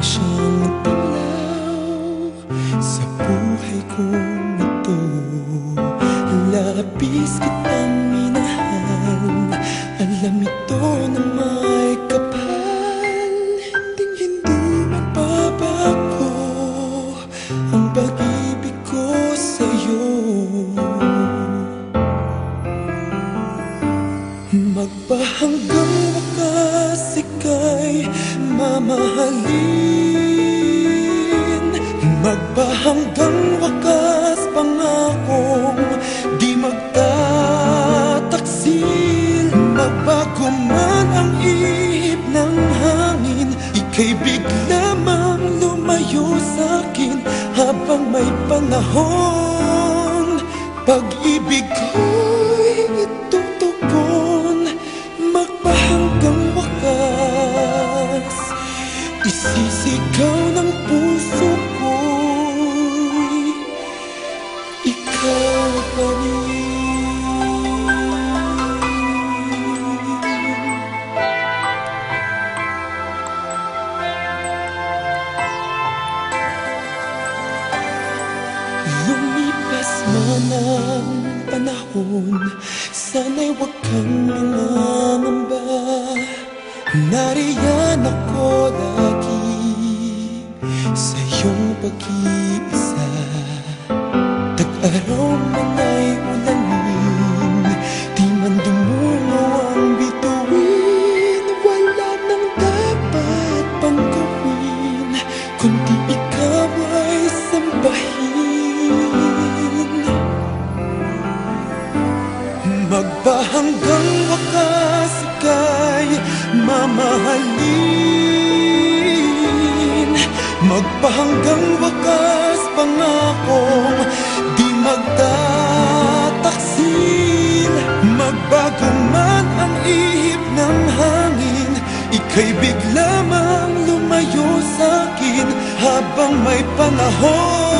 siyang tulaw sa buhay kong ito. Labis kitang minahal, alam ito na may kapal. Hindi magbabago ang pag-ibig ko sa'yo. Magpahanggang wakas ika'y mamahalin. Magpahanggang wakas pangakong di magtataksil. Magbago man ang ihip ng hangin, ika'y bigla mang lumayo sa'kin habang may panahon. Pag-ibig ko'y itutugon, magpahanggang wakas. Isisigaw ng puso ko'y ikaw pa rin. Lumipas man ang panahon, sana'y huwag kang mangangamba. Nariyan ako lagi sa iyong pag-iisa. Tag-araw man ay ulanin, di man dumuno ang bituin. Wala nang dapat pang gawin, kundi ikaw ay sambahin. Magpahanggang wakas ika'y mamahalin. Magpahanggang wakas pangakong di magtataksil. Magbago man ang ihip ng hangin, ika'y bigla mang lumayo sa'kin habang may panahon.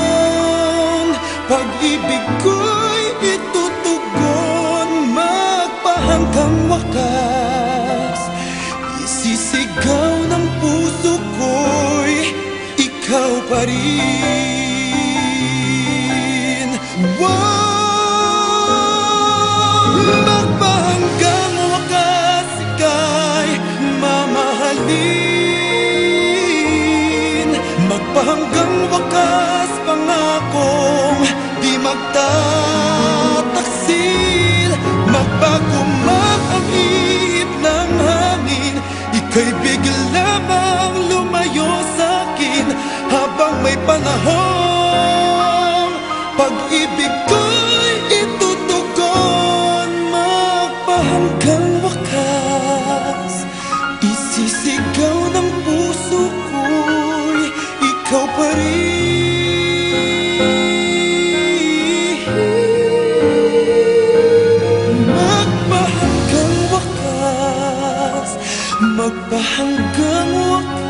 Pag-ibig ko'y itutugon, magpahanggang wakas. Isisigaw ng puso ko'y ikaw pa rin. Magpahanggang wakas ika'y mamahalin. Magpahanggang wakas pangakong di magtataksil. Magbago man ang ihip ng hangin, ika'y bigla mang lumayo sa'kin habang may panahon. Pag-ibig ko'y itutugon, magpahanggang wakas. Isisigaw ng puso ko'y ikaw pa rin. Magpahanggang wakas, magpahanggang wakas.